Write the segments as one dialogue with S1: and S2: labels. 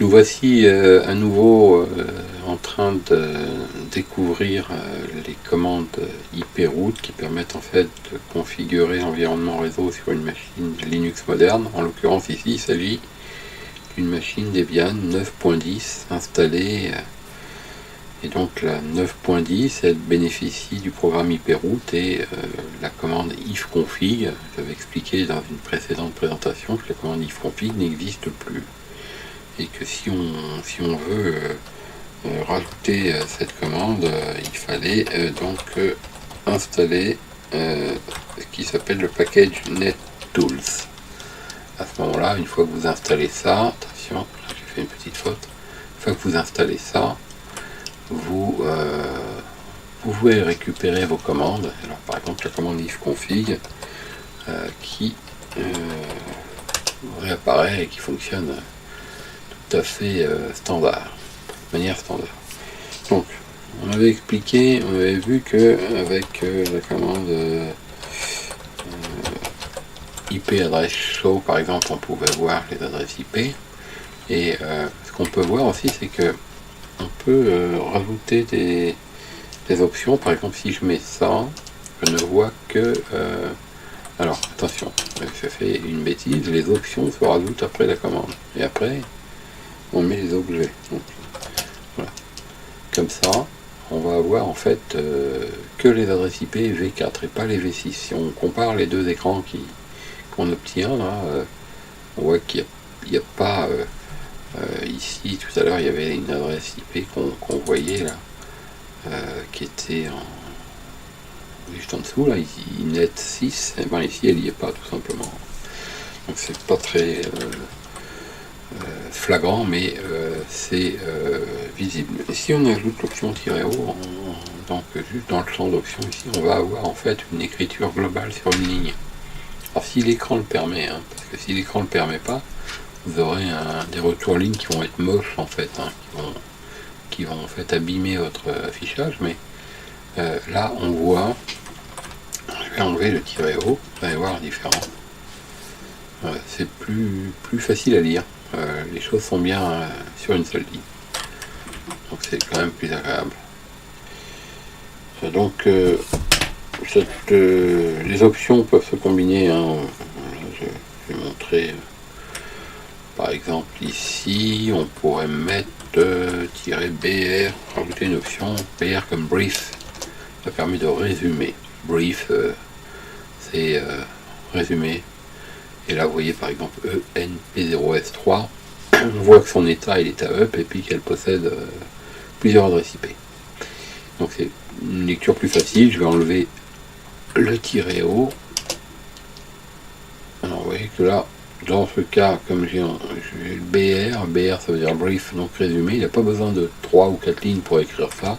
S1: Nous voici à nouveau en train de découvrir les commandes IP route qui permettent en fait de configurer l'environnement réseau sur une machine Linux moderne. En l'occurrence ici il s'agit d'une machine Debian 9.10 installée et donc la 9.10 elle bénéficie du programme IP route et la commande ifconfig. J'avais expliqué dans une précédente présentation que la commande ifconfig n'existe plus. Et que si on veut rajouter cette commande, il fallait donc installer ce qui s'appelle le package NetTools. À ce moment-là, une fois que vous installez ça, attention, là j'ai fait une petite faute, une fois que vous installez ça, vous pouvez récupérer vos commandes. Alors par exemple la commande ifconfig qui réapparaît et qui fonctionne tout à fait standard, de manière standard. Donc, on avait expliqué, on avait vu que avec la commande IP adresse show, par exemple, on pouvait voir les adresses IP. Et ce qu'on peut voir aussi, c'est que on peut rajouter des options. Par exemple, si je mets ça, je ne vois que alors attention, je fais une bêtise, les options se rajoutent après la commande. Et après, on met les objets. Donc, voilà. Comme ça, on va avoir en fait que les adresses IP V4 et pas les V6. Si on compare les deux écrans qu'on obtient, là, on voit qu'il n'y a pas ici, tout à l'heure, il y avait une adresse IP qu'on voyait là, qui était juste en dessous, là, ici, net 6, et ben ici, elle n'y est pas, tout simplement. Donc c'est pas très flagrant, mais c'est visible. Et si on ajoute l'option "-o", donc juste dans le champ d'options ici, on va avoir en fait une écriture globale sur une ligne. Alors si l'écran le permet, parce que si l'écran le permet pas, vous aurez des retours lignes qui vont être moches en fait, qui vont en fait abîmer votre affichage, mais là on voit, je vais enlever le "-o", vous allez voir la différence. C'est plus facile à lire. Les choses sont bien sur une seule ligne. Donc c'est quand même plus agréable. Donc les options peuvent se combiner. Je vais montrer par exemple ici, on pourrait mettre -br, rajouter une option br comme brief. Ça permet de résumer. Brief, c'est résumé. Et là, vous voyez par exemple ENP0S3, on voit que son état il est à up et puis qu'elle possède plusieurs adresses IP. Donc c'est une lecture plus facile. Je vais enlever le "-o". Alors vous voyez que là, dans ce cas, comme j'ai le BR ça veut dire brief, donc résumé, il n'y a pas besoin de 3 ou 4 lignes pour écrire ça.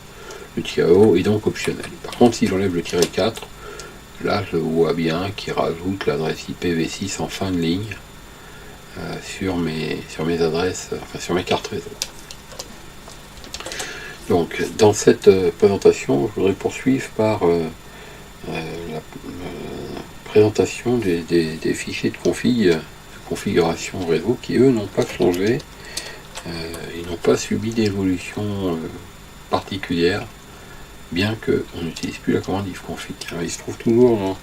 S1: Le "-o" est donc optionnel. Par contre, si j'enlève le "-4, là, je vois bien qu'il rajoute l'adresse IPv6 en fin de ligne sur mes adresses, enfin sur mes cartes réseau. Donc, dans cette présentation, je voudrais poursuivre par la présentation des fichiers de configuration réseau qui, eux, n'ont pas changé. Ils n'ont pas subi d'évolution particulière, bien qu'on n'utilise plus la commande ifconfig. Alors, il se trouve toujours dans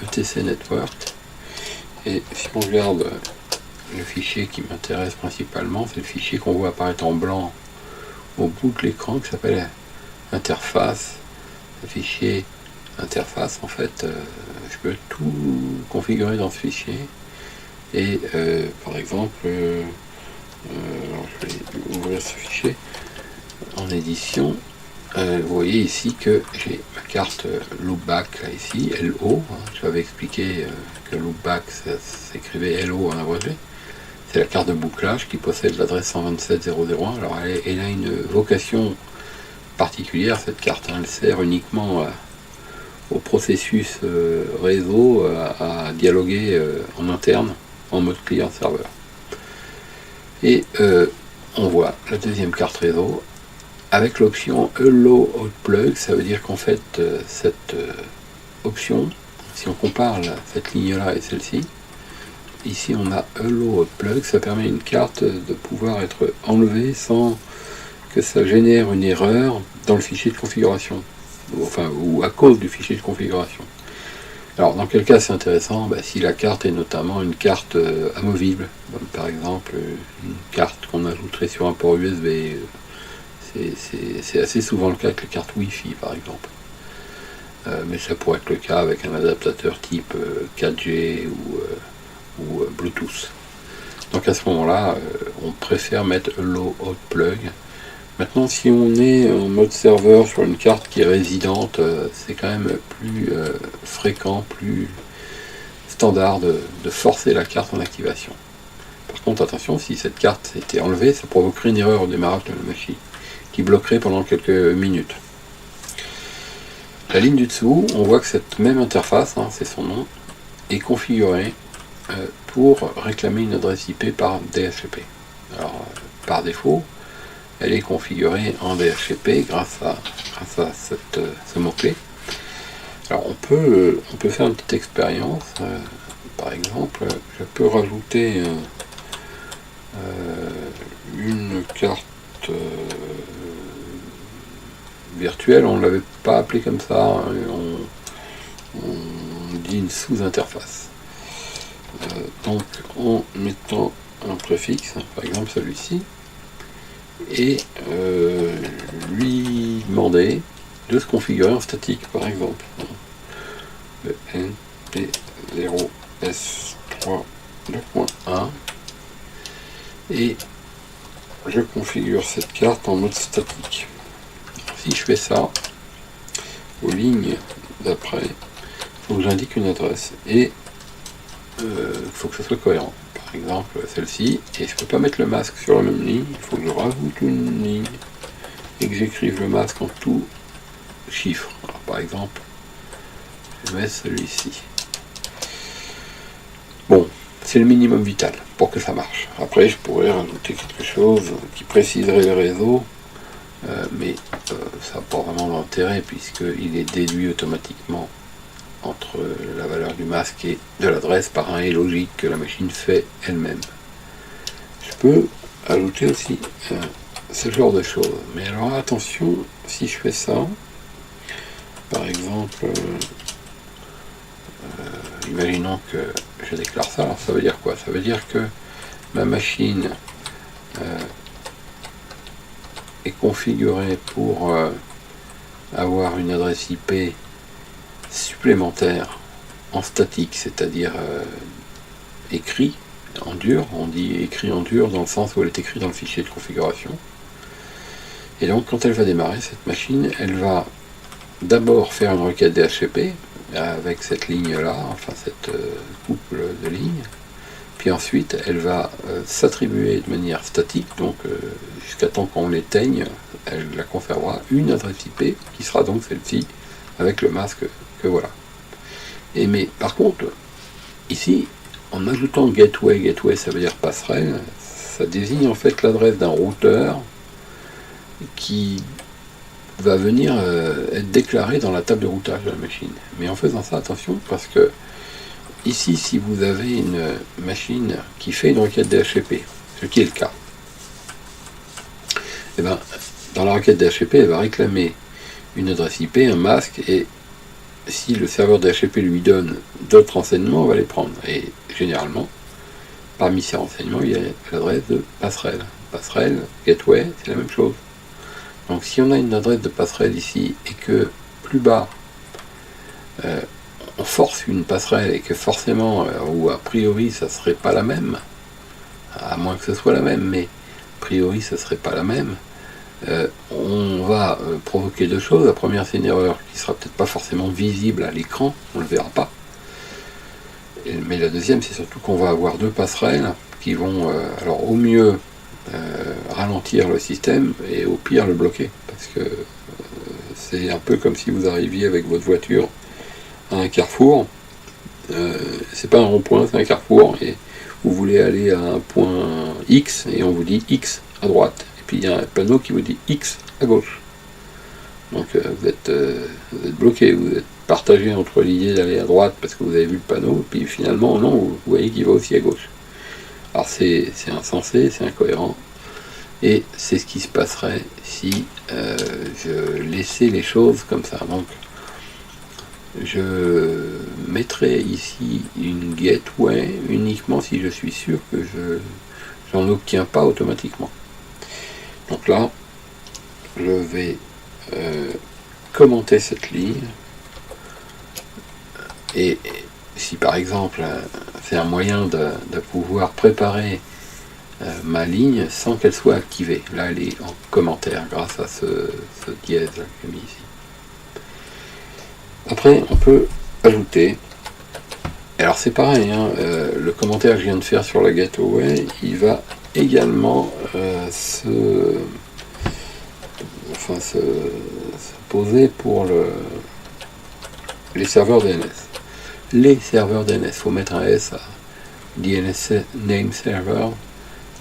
S1: ETC Network, et si on regarde le fichier qui m'intéresse principalement, c'est le fichier qu'on voit apparaître en blanc au bout de l'écran qui s'appelle interface. Le fichier interface, en fait, je peux tout configurer dans ce fichier, et par exemple, je vais ouvrir ce fichier en édition. Vous voyez ici que j'ai ma carte loopback là, ici, LO. J'avais expliqué que loopback s'écrivait LO en abrégé. C'est la carte de bouclage qui possède l'adresse 127.0.0.1. Alors elle a une vocation particulière, cette carte. Elle sert uniquement au processus réseau à dialoguer en interne en mode client-serveur. Et on voit la deuxième carte réseau avec l'option Allow Outplug. Ça veut dire qu'en fait cette option, si on compare cette ligne là et celle-ci, ici on a Hello Hot Plug, ça permet à une carte de pouvoir être enlevée sans que ça génère une erreur dans le fichier de configuration, ou à cause du fichier de configuration. Alors dans quel cas c'est intéressant? Si la carte est notamment une carte amovible, par exemple une carte qu'on ajouterait sur un port USB, c'est assez souvent le cas avec les cartes Wi-Fi par exemple. Mais ça pourrait être le cas avec un adaptateur type 4G ou Bluetooth. Donc à ce moment-là, on préfère mettre Hello Hot Plug. Maintenant, si on est en mode serveur sur une carte qui est résidente, c'est quand même plus fréquent, plus standard de forcer la carte en activation. Par contre, attention, si cette carte était enlevée, ça provoquerait une erreur au démarrage de la machine, qui bloquerait pendant quelques minutes. La ligne du dessous, on voit que cette même interface, c'est son nom, est configurée pour réclamer une adresse IP par DHCP. Alors, par défaut, elle est configurée en DHCP grâce à ce mot-clé. Alors on peut faire une petite expérience. Par exemple, je peux rajouter une carte virtuelle. On ne l'avait pas appelée comme ça. On dit une sous-interface. Donc en mettant un préfixe, par exemple celui-ci, et lui demander de se configurer en statique, par exemple. Le NP0S3.2.1 et je configure cette carte en mode statique. Si je fais ça, aux lignes d'après, il faut que j'indique une adresse et il faut que ce soit cohérent. Par exemple celle-ci, et je ne peux pas mettre le masque sur la même ligne, il faut que je rajoute une ligne et que j'écrive le masque en tout chiffre. Alors, par exemple, je mets celui-ci. Bon, c'est le minimum vital pour que ça marche. Après, je pourrais rajouter quelque chose qui préciserait le réseau, mais ça n'a pas vraiment d'intérêt puisqu'il est déduit automatiquement entre la valeur du masque et de l'adresse par un et logique que la machine fait elle-même. Je peux ajouter aussi ce genre de choses. Mais alors attention, si je fais ça, par exemple, imaginons que je déclare ça, alors ça veut dire quoi? Ça veut dire que ma machine est configurée pour avoir une adresse IP supplémentaire en statique, c'est-à-dire écrit en dur. On dit écrit en dur dans le sens où elle est écrite dans le fichier de configuration. Et donc quand elle va démarrer, cette machine, elle va d'abord faire une requête DHCP avec cette ligne-là, enfin cette couple de lignes. Puis ensuite, elle va s'attribuer de manière statique, donc jusqu'à temps qu'on l'éteigne, elle la conservera une adresse IP qui sera donc celle-ci avec le masque que voilà. Mais par contre, ici, en ajoutant gateway ça veut dire passerelle, ça désigne en fait l'adresse d'un routeur qui va venir être déclaré dans la table de routage de la machine. Mais en faisant ça, attention, parce que ici, si vous avez une machine qui fait une requête DHCP, ce qui est le cas, et bien, dans la requête DHCP, elle va réclamer une adresse IP, un masque, et si le serveur DHCP lui donne d'autres renseignements, on va les prendre. Et généralement, parmi ces renseignements, il y a l'adresse de passerelle. Passerelle, gateway, c'est la même chose. Donc si on a une adresse de passerelle ici, et que plus bas, on force une passerelle, et que forcément, ou a priori, ça serait pas la même, à moins que ce soit la même, mais a priori, ça serait pas la même, on va provoquer deux choses. La première, c'est une erreur qui sera peut-être pas forcément visible à l'écran, on ne le verra pas. Mais la deuxième, c'est surtout qu'on va avoir deux passerelles qui vont, alors au mieux, ralentir le système et au pire le bloquer. Parce que c'est un peu comme si vous arriviez avec votre voiture à un carrefour. C'est pas un rond-point, c'est un carrefour. Et vous voulez aller à un point X et on vous dit X à droite. Et puis il y a un panneau qui vous dit X à gauche. Donc vous êtes bloqué, vous n'êtes partagé entre l'idée d'aller à droite parce que vous avez vu le panneau, puis finalement, non, vous voyez qu'il va aussi à gauche. Alors c'est insensé, c'est incohérent, et c'est ce qui se passerait si je laissais les choses comme ça. Donc, je mettrai ici une gateway uniquement si je suis sûr que j'en obtiens pas automatiquement. Donc là, je vais commenter cette ligne, et si par exemple c'est un moyen de pouvoir préparer ma ligne sans qu'elle soit activée. Là elle est en commentaire grâce à ce dièse que j'ai mis ici. Après on peut ajouter, alors c'est pareil, hein, le commentaire que je viens de faire sur la gateway, il va également se poser pour les serveurs DNS. Les serveurs DNS, il faut mettre un S à DNS Name Server,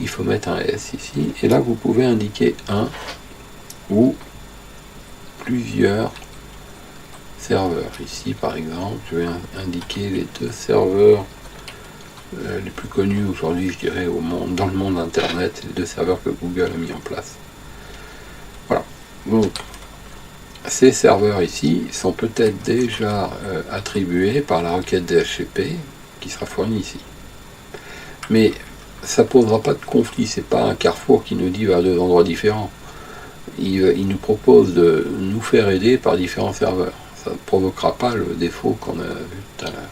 S1: il faut mettre un S ici, et là vous pouvez indiquer un ou plusieurs serveurs. Ici par exemple, je vais indiquer les deux serveurs les plus connus aujourd'hui, je dirais, dans le monde internet, les deux serveurs que Google a mis en place. Voilà. Donc, ces serveurs ici sont peut-être déjà attribués par la requête DHCP qui sera fournie ici. Mais ça ne posera pas de conflit, c'est pas un carrefour qui nous dit à deux endroits différents. Il nous propose de nous faire aider par différents serveurs. Ça ne provoquera pas le défaut qu'on a vu tout à l'heure.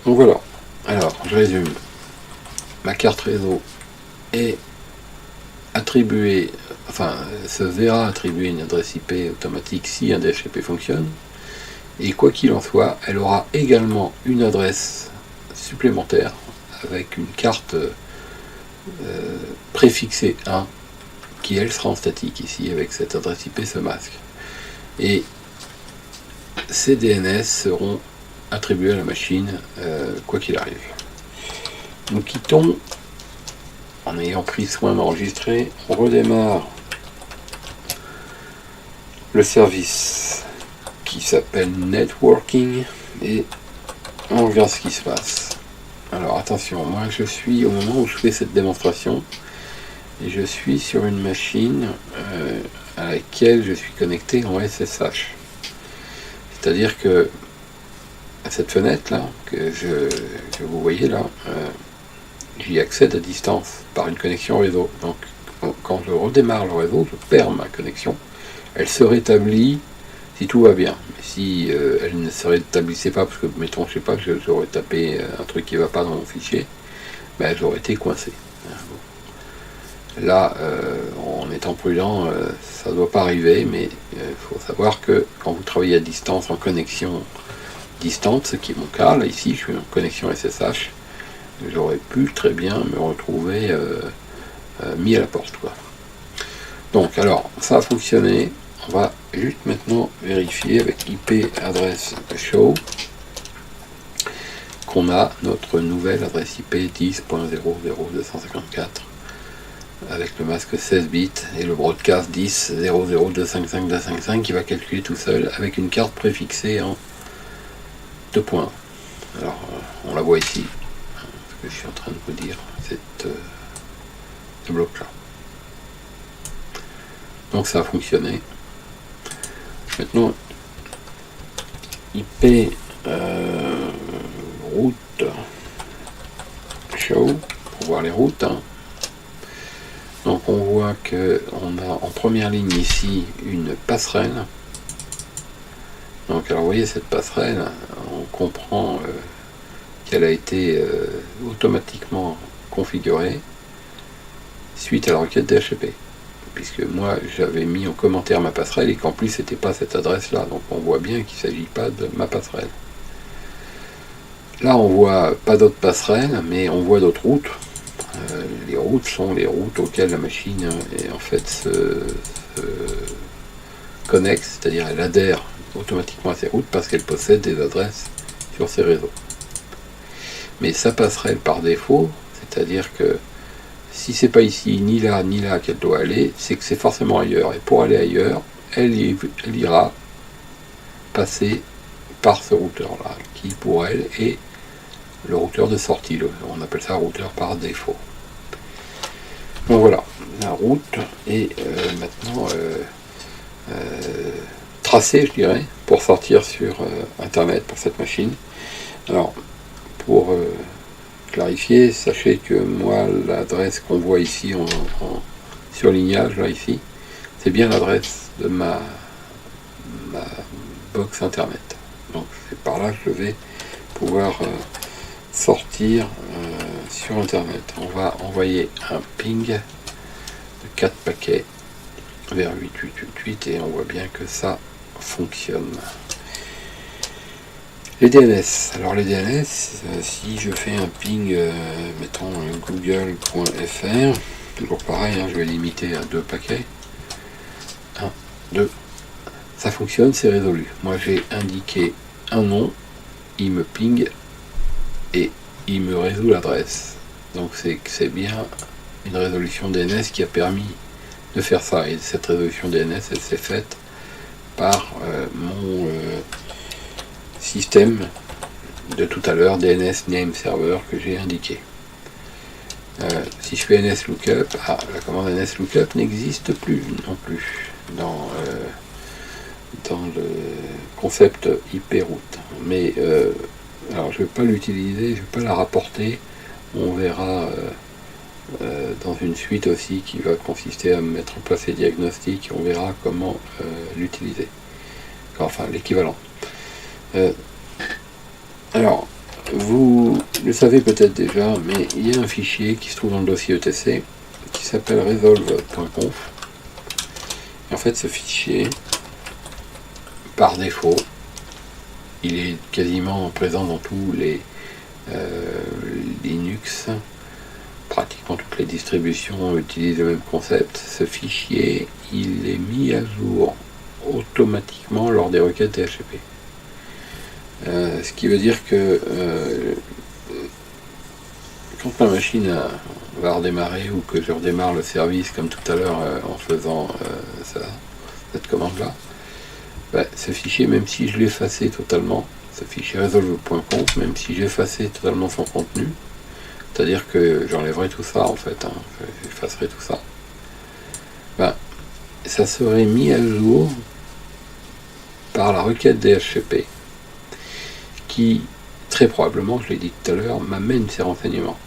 S1: Donc voilà. Alors, je résume. Ma carte réseau est attribuée, se verra attribuer une adresse IP automatique si un DHCP fonctionne. Et quoi qu'il en soit, elle aura également une adresse supplémentaire avec une carte préfixée 1 qui elle sera en statique ici avec cette adresse IP, ce masque. Et ces DNS seront attribués à la machine quoi qu'il arrive. Nous quittons en ayant pris soin d'enregistrer. On redémarre le service qui s'appelle Networking et on regarde ce qui se passe. Alors attention, moi je suis au moment où je fais cette démonstration et je suis sur une machine à laquelle je suis connecté en SSH. C'est-à-dire que à cette fenêtre là que vous voyez là, j'y accède à distance par une connexion réseau. Donc quand je redémarre le réseau, je perds ma connexion. Elle se rétablit si tout va bien. Mais si elle ne se rétablissait pas, parce que mettons, je sais pas, j'aurais tapé un truc qui ne va pas dans mon fichier, ben, j'aurais été coincé. Là, en étant prudent, ça ne doit pas arriver, mais il faut savoir que quand vous travaillez à distance, en connexion distante, ce qui est mon cas, là ici je suis en connexion SSH, j'aurais pu très bien me retrouver mis à la porte, quoi. Donc alors, ça a fonctionné. On va juste maintenant vérifier avec IP adresse show qu'on a notre nouvelle adresse IP 10.00254 avec le masque 16 bits et le broadcast 10.00255.255 qui va calculer tout seul avec une carte préfixée en 2 points. Alors on la voit ici, ce que je suis en train de vous dire, ce bloc là. Donc ça a fonctionné. Maintenant, IP route show pour voir les routes. Hein. Donc on voit que on a en première ligne ici une passerelle. Donc alors vous voyez cette passerelle, on comprend qu'elle a été automatiquement configurée suite à la requête DHCP. Puisque moi j'avais mis en commentaire ma passerelle et qu'en plus c'était pas cette adresse là, donc on voit bien qu'il ne s'agit pas de ma passerelle. Là on voit pas d'autres passerelles, mais on voit d'autres routes. Les routes sont les routes auxquelles la machine en fait se connecte, c'est-à-dire elle adhère automatiquement à ces routes parce qu'elle possède des adresses sur ces réseaux. Mais sa passerelle par défaut, c'est-à-dire que si c'est pas ici, ni là qu'elle doit aller, c'est que c'est forcément ailleurs. Et pour aller ailleurs, elle ira passer par ce routeur-là, qui pour elle est le routeur de sortie. On appelle ça routeur par défaut. Donc voilà, la route est maintenant tracée, je dirais, pour sortir sur Internet pour cette machine. Alors, pour clarifier, sachez que moi, l'adresse qu'on voit ici en surlignage, là, ici, c'est bien l'adresse de ma box Internet. Donc, c'est par là que je vais pouvoir sortir sur Internet. On va envoyer un ping de 4 paquets vers 8888 et on voit bien que ça fonctionne. Les DNS. Alors les DNS, si je fais un ping, mettons google.fr, toujours pareil, je vais limiter à 2 paquets. 1, 2. Ça fonctionne, c'est résolu. Moi j'ai indiqué un nom, il me ping et il me résout l'adresse. Donc c'est bien une résolution DNS qui a permis de faire ça. Et cette résolution DNS, elle s'est faite par mon système de tout à l'heure, DNS Name Server, que j'ai indiqué. Si je fais NSLOOKUP, la commande NSLOOKUP n'existe plus non plus dans le concept IP route. Mais alors je ne vais pas l'utiliser, je ne vais pas la rapporter. On verra dans une suite aussi qui va consister à mettre en place les diagnostics. On verra comment l'utiliser. Enfin, l'équivalent. Alors, vous le savez peut-être déjà, mais il y a un fichier qui se trouve dans le dossier ETC qui s'appelle resolve.conf. Et en fait, ce fichier, par défaut, il est quasiment présent dans tous les Linux. Pratiquement toutes les distributions utilisent le même concept. Ce fichier, il est mis à jour automatiquement lors des requêtes DHCP. Ce qui veut dire que quand ma machine va redémarrer ou que je redémarre le service comme tout à l'heure en faisant cette commande-là, ce fichier, même si je l'ai effacé totalement, ce fichier resolve.conf, même si j'ai effacé totalement son contenu, c'est-à-dire que j'enlèverai tout ça en fait, j'effacerai tout ça, ça serait mis à jour par la requête DHCP qui, très probablement, je l'ai dit tout à l'heure, m'amène ces renseignements.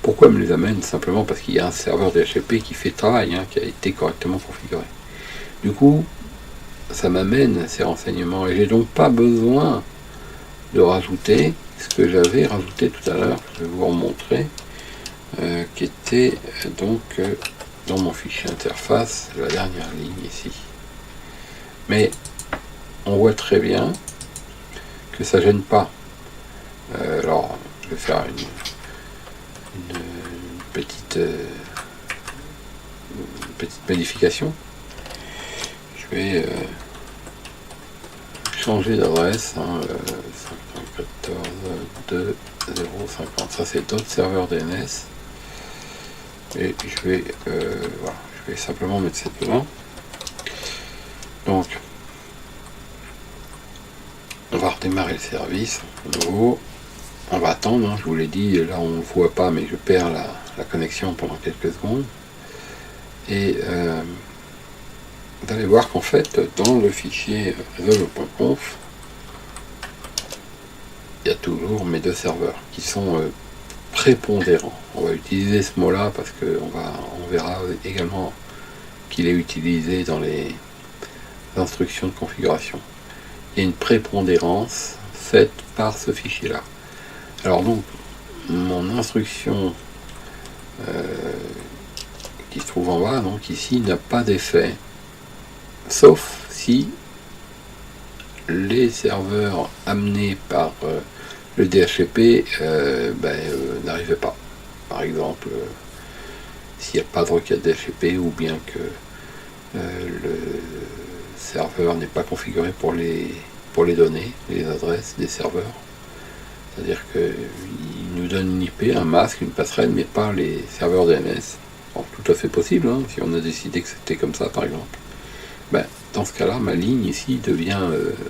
S1: Pourquoi me les amène? Simplement parce qu'il y a un serveur DHCP qui fait le travail, qui a été correctement configuré. Du coup, ça m'amène ces renseignements et j'ai donc pas besoin de rajouter ce que j'avais rajouté tout à l'heure, je vais vous remontrer, qui était donc dans mon fichier interface, la dernière ligne ici. Mais on voit très bien que ça gêne pas. Alors, je vais faire une petite modification. Je vais changer d'adresse, 514.2.0.50. Ça c'est d'autres serveurs DNS. Et je vais simplement mettre cette là. Donc, on va redémarrer le service de nouveau. On va attendre, je vous l'ai dit, là on ne voit pas, mais je perds la connexion pendant quelques secondes. Et vous allez voir qu'en fait, dans le fichier resolve.conf, il y a toujours mes deux serveurs qui sont prépondérants. On va utiliser ce mot-là parce qu'on verra également qu'il est utilisé dans les instructions de configuration. Il y a une prépondérance faite par ce fichier-là. Alors donc, mon instruction qui se trouve en bas, donc ici, n'a pas d'effet, sauf si les serveurs amenés par le DHCP n'arrivaient pas. Par exemple, s'il n'y a pas de requête DHCP ou bien que le serveur n'est pas configuré pour les données, les adresses des serveurs. C'est-à-dire qu'il nous donne une IP, un masque, une passerelle, mais pas les serveurs DNS. Alors, tout à fait possible, si on a décidé que c'était comme ça, par exemple. dans ce cas-là, ma ligne ici devient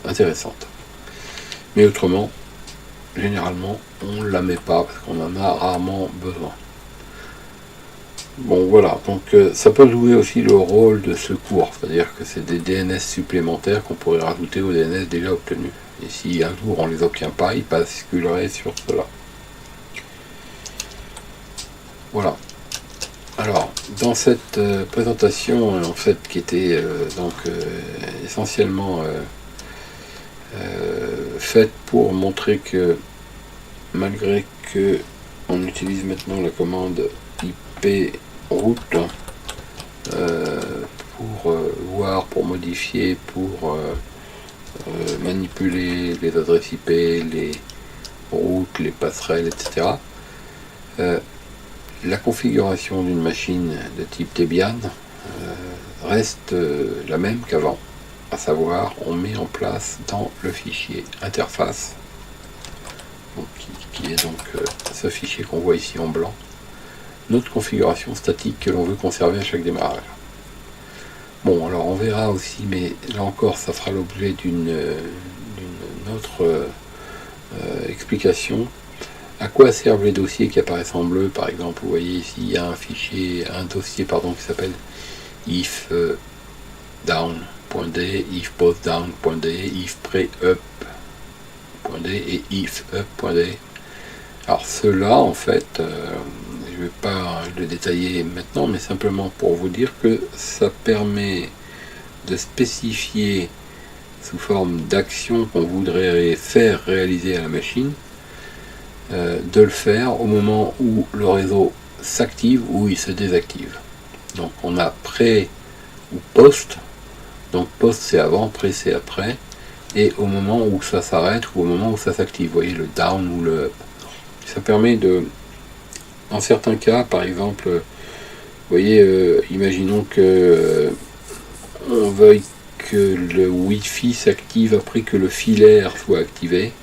S1: intéressante. Mais autrement, généralement, on ne la met pas parce qu'on en a rarement besoin. Bon voilà, donc ça peut jouer aussi le rôle de secours, c'est-à-dire que c'est des DNS supplémentaires qu'on pourrait rajouter aux DNS déjà obtenus. Et si un jour on ne les obtient pas, ils basculeraient sur cela. Voilà. Alors, dans cette présentation, en fait, qui était essentiellement faite pour montrer que malgré que on utilise maintenant la commande IP route pour voir, pour modifier, pour manipuler les adresses IP, les routes, les passerelles, etc. La configuration d'une machine de type Debian reste la même qu'avant, à savoir on met en place dans le fichier interface, donc, qui est donc ce fichier qu'on voit ici en blanc, notre configuration statique que l'on veut conserver à chaque démarrage. Bon, alors on verra aussi, mais là encore ça fera l'objet d'une autre explication. À quoi servent les dossiers qui apparaissent en bleu? Par exemple, vous voyez ici, il y a un dossier qui s'appelle if down.d, if postdown.d, if preup.d et if up.d. Alors ceux-là, en fait, je ne vais pas le détailler maintenant, mais simplement pour vous dire que ça permet de spécifier sous forme d'action qu'on voudrait faire réaliser à la machine, de le faire au moment où le réseau s'active ou il se désactive. Donc on a pré ou post, donc post c'est avant, pré c'est après, et au moment où ça s'arrête ou au moment où ça s'active, vous voyez le down ou le up. Ça permet de, en certains cas, par exemple, vous voyez, imaginons que on veuille que le Wi-Fi s'active après que le filaire soit activé.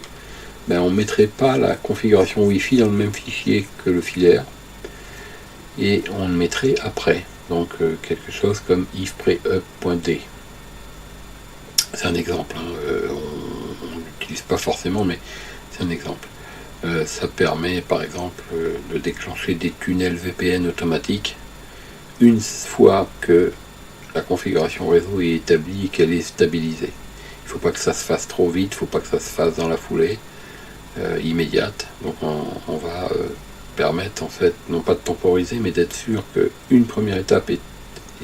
S1: Ben, on ne mettrait pas la configuration Wi-Fi dans le même fichier que le filaire et on le mettrait après. Donc quelque chose comme if preup.d. C'est un exemple, hein. On n'utilise pas forcément, mais c'est un exemple. Ça permet par exemple de déclencher des tunnels VPN automatiques une fois que la configuration réseau est établie et qu'elle est stabilisée. Il ne faut pas que ça se fasse trop vite, il ne faut pas que ça se fasse dans la foulée immédiate. Donc on va permettre en fait, non pas de temporiser, mais d'être sûr qu'une première étape est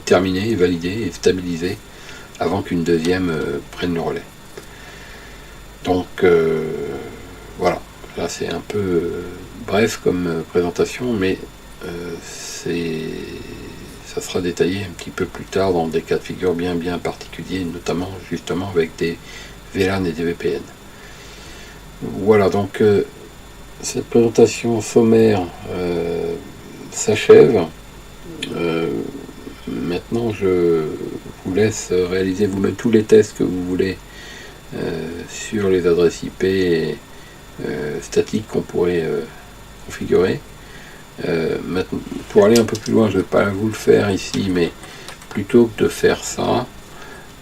S1: terminée, est validée, est stabilisée, avant qu'une deuxième prenne le relais. Donc voilà. Là, c'est un peu bref comme présentation, mais ça sera détaillé un petit peu plus tard dans des cas de figure bien particuliers, notamment justement avec des VLAN et des VPN. Voilà, donc cette présentation sommaire s'achève. Maintenant, je vous laisse réaliser vous-même tous les tests que vous voulez sur les adresses IP statiques qu'on pourrait configurer. Maintenant, pour aller un peu plus loin, je ne vais pas vous le faire ici, mais plutôt que de faire ça,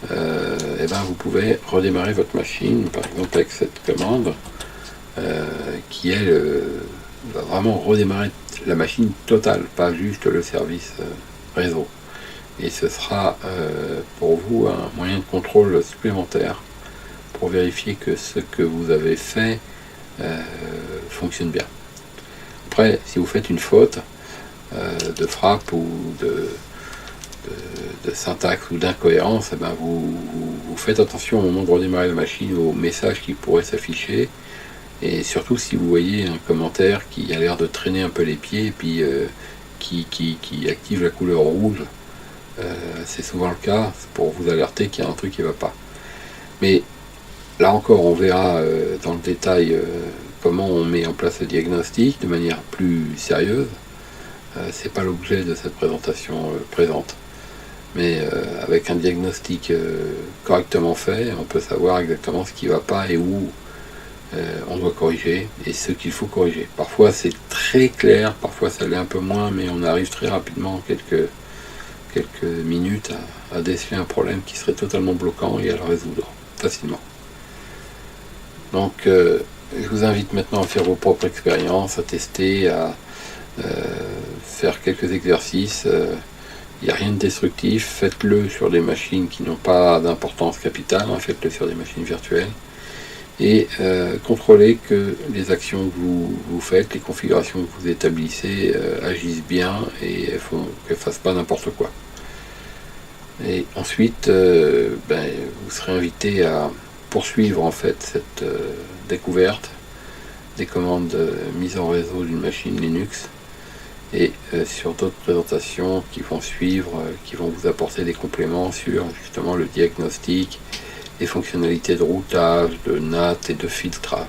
S1: vous pouvez redémarrer votre machine, par exemple avec cette commande, qui elle va vraiment redémarrer la machine totale, pas juste le service réseau. Et ce sera pour vous un moyen de contrôle supplémentaire pour vérifier que ce que vous avez fait fonctionne bien. Après, si vous faites une faute de frappe ou de syntaxe ou d'incohérence, vous faites attention au moment de redémarrer la machine aux messages qui pourraient s'afficher, et surtout si vous voyez un commentaire qui a l'air de traîner un peu les pieds et puis qui active la couleur rouge, c'est souvent le cas, c'est pour vous alerter qu'il y a un truc qui ne va pas. Mais là encore, on verra dans le détail comment on met en place le diagnostic de manière plus sérieuse. C'est pas l'objet de cette présentation présente. Mais avec un diagnostic correctement fait, on peut savoir exactement ce qui ne va pas et où on doit corriger et ce qu'il faut corriger. Parfois c'est très clair, parfois ça l'est un peu moins, mais on arrive très rapidement quelques minutes à déceler un problème qui serait totalement bloquant et à le résoudre facilement. Donc je vous invite maintenant à faire vos propres expériences, à tester, à faire quelques exercices. Il n'y a rien de destructif, faites-le sur des machines qui n'ont pas d'importance capitale, faites-le sur des machines virtuelles. Et contrôlez que les actions que vous faites, les configurations que vous établissez agissent bien et qu'elles ne fassent pas n'importe quoi. Et ensuite, vous serez invité à poursuivre en fait cette découverte des commandes mises en réseau d'une machine Linux et sur d'autres présentations qui vont suivre, qui vont vous apporter des compléments sur justement le diagnostic, les fonctionnalités de routage, de NAT et de filtrage.